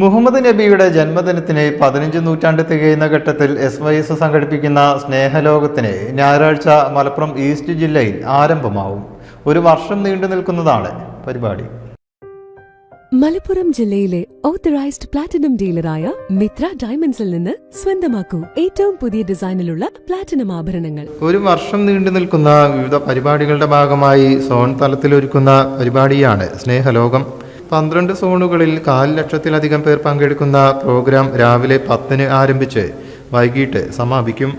മുഹമ്മദ് നബിയുടെ ജന്മദിനത്തിന് 15 നൂറ്റാണ്ട് തികയുന്ന ഘട്ടത്തിൽ SYS സംഘടിപ്പിക്കുന്ന സ്നേഹലോകത്തിന് ഞായറാഴ്ച മലപ്പുറം ഈസ്റ്റ് ജില്ലയിൽ ആരംഭമാവും. ഒരു വർഷം നീണ്ടു നിൽക്കുന്നതാണ് പരിപാടി. മലപ്പുറം ജില്ലയിലെ ഓത്തറൈസ്ഡ് പ്ലാറ്റിനം ഡീലറായ മിത്ര ഡയമണ്ട്സിൽ നിന്ന് സ്വന്തമാക്കൂ ഏറ്റവും പുതിയ ഡിസൈനിലുള്ള പ്ലാറ്റിനം ആഭരണങ്ങൾ. ഒരു വർഷം നീണ്ടു നിൽക്കുന്ന വിവിധ പരിപാടികളുടെ ഭാഗമായി സോൺ തലത്തിലൊരുക്കുന്ന പരിപാടിയാണ് സ്നേഹലോകം. 12 സോണുകളിൽ 4 ലക്ഷത്തിലധികം പേർ പങ്കെടുക്കുന്ന പ്രോഗ്രാം രാവിലെ 10-ന് ആരംഭിച്ച് വൈകിട്ട് സമാപിക്കും.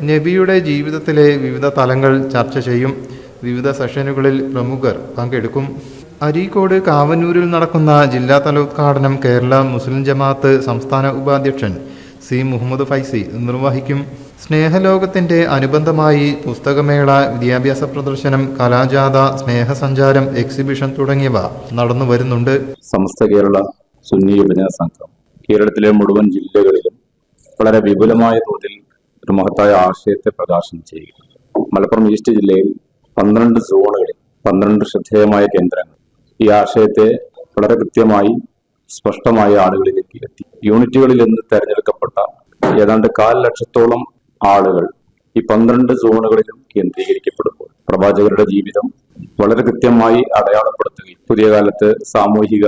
നബിയുടെ ജീവിതത്തിലെ വിവിധ തലങ്ങൾ ചർച്ച ചെയ്യും. വിവിധ സെഷനുകളിൽ പ്രമുഖർ പങ്കെടുക്കും. അരീക്കോട് കാവന്നൂരിൽ നടക്കുന്ന ജില്ലാതല ഉദ്ഘാടനം കേരള മുസ്ലിം ജമാഅത്ത് സംസ്ഥാന ഉപാധ്യക്ഷൻ സി മുഹമ്മദ് ഫൈസി നിർവഹിക്കും. സ്നേഹലോകത്തിന്റെ അനുബന്ധമായി പുസ്തകമേള, വിദ്യാഭ്യാസ പ്രദർശനം, കലാജാഥ, സ്നേഹസഞ്ചാരം, എക്സിബിഷൻ തുടങ്ങിയവ നടന്നു വരുന്നുണ്ട്. സമസ്ത കേരള സുന്നി യുവജന സംഘം കേരളത്തിലെ മുഴുവൻ ജില്ലകളിലും വളരെ വിപുലമായ തോതിൽ ഒരു മഹത്തായ ആശയത്തെ പ്രകാശനം ചെയ്യുക. മലപ്പുറം ഈസ്റ്റ് ജില്ലയിൽ 12 സോണുകളിൽ 12 ശ്രദ്ധേയമായ കേന്ദ്രങ്ങൾ ഈ ആശയത്തെ വളരെ കൃത്യമായി സ്പഷ്ടമായ ആളുകളിലേക്ക് എത്തി. യൂണിറ്റുകളിൽ നിന്ന് തെരഞ്ഞെടുക്കപ്പെട്ട ഏതാണ്ട് 4 ലക്ഷത്തോളം ആളുകൾ ഈ 12 സോണുകളിലും കേന്ദ്രീകരിക്കപ്പെടുമ്പോൾ പ്രവാചകരുടെ ജീവിതം വളരെ കൃത്യമായി അടയാളപ്പെടുത്തുകയും പുതിയ കാലത്ത് സാമൂഹിക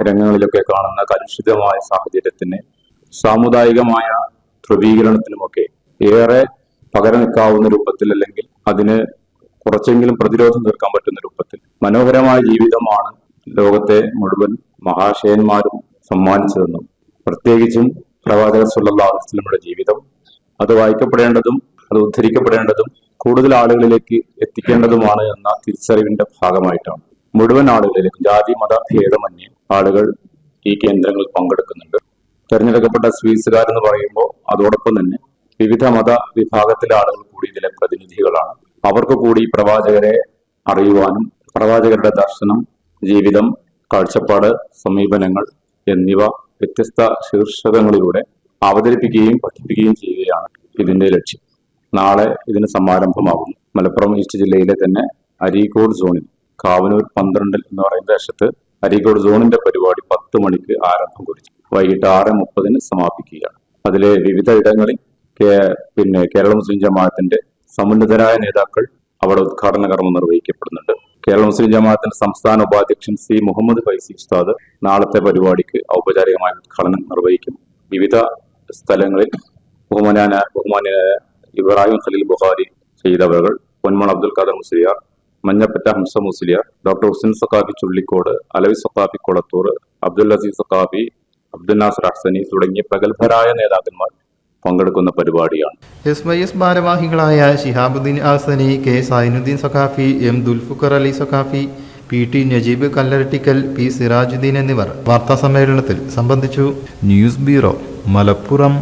രംഗങ്ങളിലൊക്കെ കാണുന്ന കലുഷിതമായ സാഹചര്യത്തിന് സാമുദായികമായ ധ്രുവീകരണത്തിനുമൊക്കെ ഏറെ പകരം നിൽക്കാവുന്ന രൂപത്തിൽ, അല്ലെങ്കിൽ അതിന് കുറച്ചെങ്കിലും പ്രതിരോധം തീർക്കാൻ പറ്റുന്ന രൂപത്തിൽ മനോഹരമായ ജീവിതമാണ് ലോകത്തെ മുഴുവൻ മഹാശയന്മാരും സമ്മാനിച്ചതെന്നും പ്രത്യേകിച്ചും പ്രവാചകർ സല്ലല്ലാഹു അലൈഹി വസല്ലമയുടെ ജീവിതം അത് വായിക്കപ്പെടേണ്ടതും അത് ഉദ്ധരിക്കപ്പെടേണ്ടതും കൂടുതൽ ആളുകളിലേക്ക് എത്തിക്കേണ്ടതുമാണ് എന്ന തിരിച്ചറിവിന്റെ ഭാഗമായിട്ടാണ് മുഴുവൻ ആളുകളിലേക്കും ജാതി മത ഭേദമന്യേ ആളുകൾ ഈ കേന്ദ്രങ്ങളിൽ പങ്കെടുക്കുന്നുണ്ട്. തെരഞ്ഞെടുക്കപ്പെട്ട സ്വീസുകാരെന്ന് പറയുമ്പോൾ അതോടൊപ്പം തന്നെ വിവിധ മത വിഭാഗത്തിലെ ആളുകൾ കൂടി ഇതിലെ പ്രതിനിധികളാണ്. അവർക്ക് കൂടി പ്രവാചകരെ അറിയുവാനും പ്രവാചകരുടെ ദർശനം, ജീവിതം, കാഴ്ചപ്പാട്, സമീപനങ്ങൾ എന്നിവ വ്യത്യസ്ത ശീർഷകങ്ങളിലൂടെ അവതരിപ്പിക്കുകയും പഠിപ്പിക്കുകയും ചെയ്യുകയാണ് ഇതിന്റെ ലക്ഷ്യം. നാളെ ഇതിന് സമാരംഭമാകുന്നു. മലപ്പുറം ഈസ്റ്റ് ജില്ലയിലെ തന്നെ അരീക്കോട് സോണിൽ കാവന്നൂർ 12 എന്ന് പറയുന്ന ദേശത്ത് അരീക്കോട് സോണിന്റെ പരിപാടി 10 മണിക്ക് ആരംഭം കുറിച്ചു. വൈകിട്ട് 6:30-ന് സമാപിക്കുകയാണ്. അതിലെ വിവിധ ഇടങ്ങളിൽ കേരള മുസ്ലിം ജമാഅത്തിന്റെ സമുന്നതരായ നേതാക്കൾ അവിടെ ഉദ്ഘാടന കർമ്മം നിർവഹിക്കപ്പെടുന്നുണ്ട്. കേരള മുസ്ലിം ജമാഅത്തിന്റെ സംസ്ഥാന ഉപാധ്യക്ഷൻ സി മുഹമ്മദ് ഫൈസി ഉസ്താദ് നാളത്തെ പരിപാടിക്ക് ഔപചാരികമായ ഉദ്ഘാടനം നിർവഹിക്കും. വിവിധ സ്ഥലങ്ങളിൽ ബഹുമാനായ ഇബ്രാഹിം ഖലീൽ ബുഖാരി ചെയ്തവകൾ, പൊന്മൺ അബ്ദുൽ ഖാദർ മുസ്ലിയാർ, മഞ്ഞപ്പറ്റ ഹംസ മുസ്ലിയാർ, ഡോക്ടർ ഹുസൈൻ സഖാഫി ചുള്ളിക്കോട്, അലവി സഖാഫി കൊളത്തൂർ, അബ്ദുൽ അസീസ് സഖാഫി, അബ്ദുൽ നാസർ ഹസനി തുടങ്ങിയ പ്രഗത്ഭരായ നേതാക്കന്മാർ പങ്കെടുക്കുന്ന പരിപാടിയാണ്. SYS ഭാരവാഹികളായ Shihabuddin Hasani, K Zainuddin Saqafi, M Dulfuqar Ali Saqafi, PT Najeeb Kallarattikkal, P Sirajuddin എന്നിവർ വാർത്താ സമ്മേളനത്തിൽ സംബന്ധിച്ചു. News bureau, Malappuram.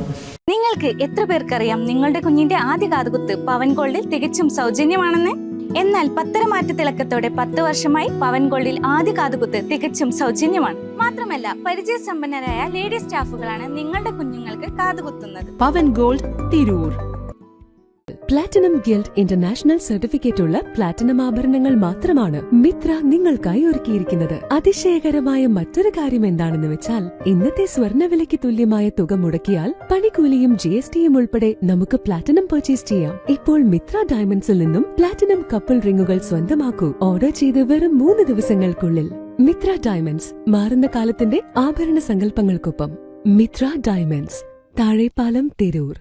നിങ്ങൾക്ക് എത്ര പേർക്കറിയാം നിങ്ങളുടെ കുഞ്ഞിന്റെ ആദ്യ കാതുകുത്ത് പവൻ ഗോൾഡിൽ തികച്ചും സൗജന്യമാണെന്ന്? എന്നാൽ പത്തരമാറ്റ തിളക്കത്തോടെ 10 വർഷമായി പവൻ ഗോൾഡിൽ ആദ്യ കാതുകുത്ത് തികച്ചും സൗജന്യമാണ്. മാത്രമല്ല, പരിചയസമ്പന്നരായ ലേഡി സ്റ്റാഫുകളാണ് നിങ്ങളുടെ കുഞ്ഞുങ്ങൾക്ക് കാതുകുത്തുന്നത്. Pavan gold, Tirur. Platinum guild international certificate ഉള്ള പ്ലാറ്റിനം ആഭരണങ്ങൾ മാത്രമാണ് മിത്ര നിങ്ങൾക്കായി ഒരുക്കിയിരിക്കുന്നത്. അതിശയകരമായ മറ്റൊരു കാര്യം എന്താണെന്ന് വെച്ചാൽ, ഇന്നത്തെ സ്വർണ്ണവിലയ്ക്ക് തുല്യമായ തുക മുടക്കിയാൽ പണിക്കൂലിയും GSTയും ഉൾപ്പെടെ നമുക്ക് പ്ലാറ്റിനം പർച്ചേസ് ചെയ്യാം. ഇപ്പോൾ മിത്ര ഡയമണ്ട്സിൽ നിന്നും പ്ലാറ്റിനം കപ്പിൾ റിങ്ങുകൾ സ്വന്തമാക്കൂ. ഓർഡർ ചെയ്ത് വെറും 3 ദിവസങ്ങൾക്കുള്ളിൽ. മിത്ര ഡയമണ്ട്സ്, മാറുന്ന കാലത്തിന്റെ ആഭരണ സങ്കല്പങ്ങൾക്കൊപ്പം. മിത്ര ഡയമണ്ട്സ്, താഴെപ്പാലം, തിരൂർ.